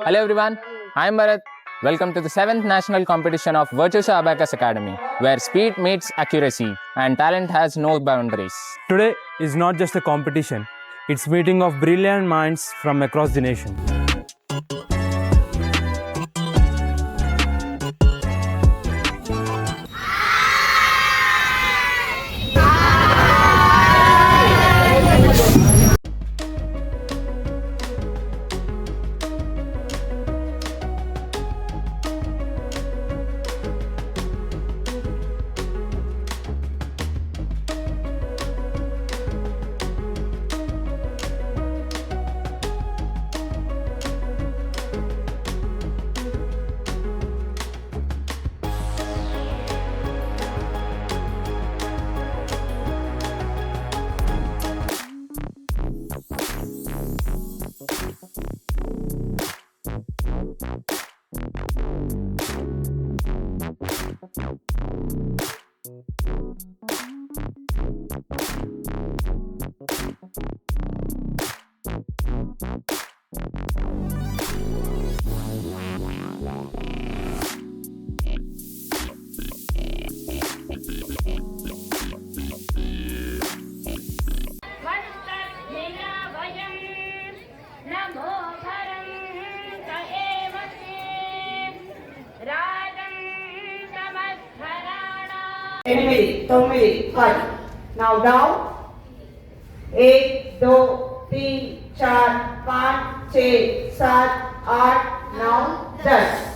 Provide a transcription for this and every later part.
Hello everyone, I am Bharat. Welcome to the 7th National Competition of Virtuoso Abacus Academy, where speed meets accuracy and talent has no boundaries. Today is not just a competition, it's meeting of brilliant minds from across the nation. Now down. 1 2 3 4 5 6 7 8 9 10.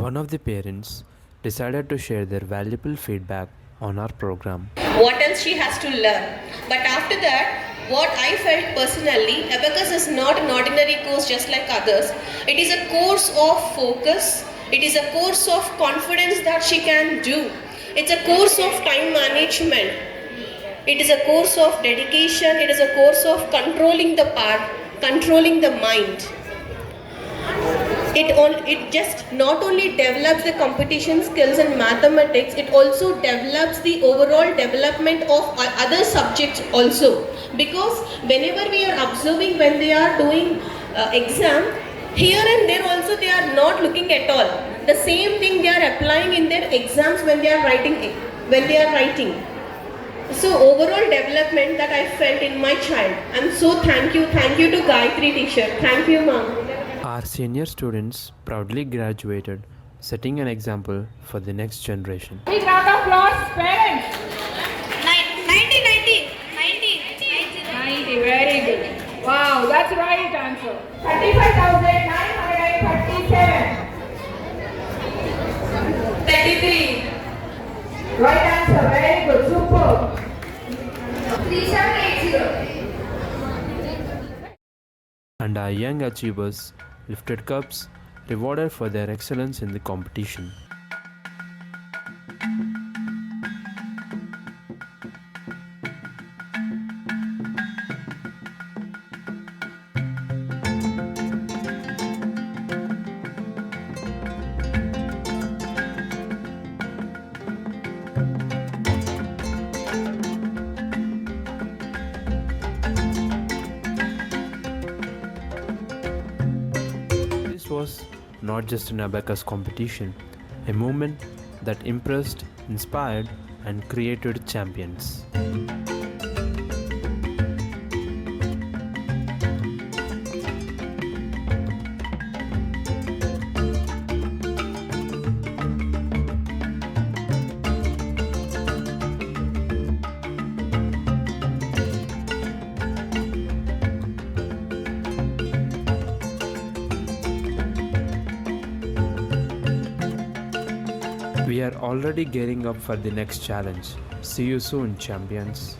One of the parents decided to share their valuable feedback on our program. What else she has to learn. But after that, what I felt personally, Abacus is not an ordinary course just like others. It is a course of focus. It is a course of confidence that she can do. It's a course of time management. It is a course of dedication. It is a course of controlling the part, controlling the mind. It just not only develops the competition skills in mathematics, it also develops the overall development of other subjects also. Because whenever we are observing when they are doing exam, here and there also they are not looking at all. The same thing they are applying in their exams when they are writing. So overall development that I felt in my child. And so thank you to Gayatri teacher. Thank you, ma'am. Our senior students proudly graduated, setting an example for the next generation. Big round of applause, parents. 90, very good. Wow, that's right answer. 35,937. 33. Right answer, very good, super. 3780. And our young achievers lifted cups, rewarded for their excellence in the competition. not just an abacus competition, a movement that impressed, inspired, and created champions. We are already gearing up for the next challenge. See you soon, champions.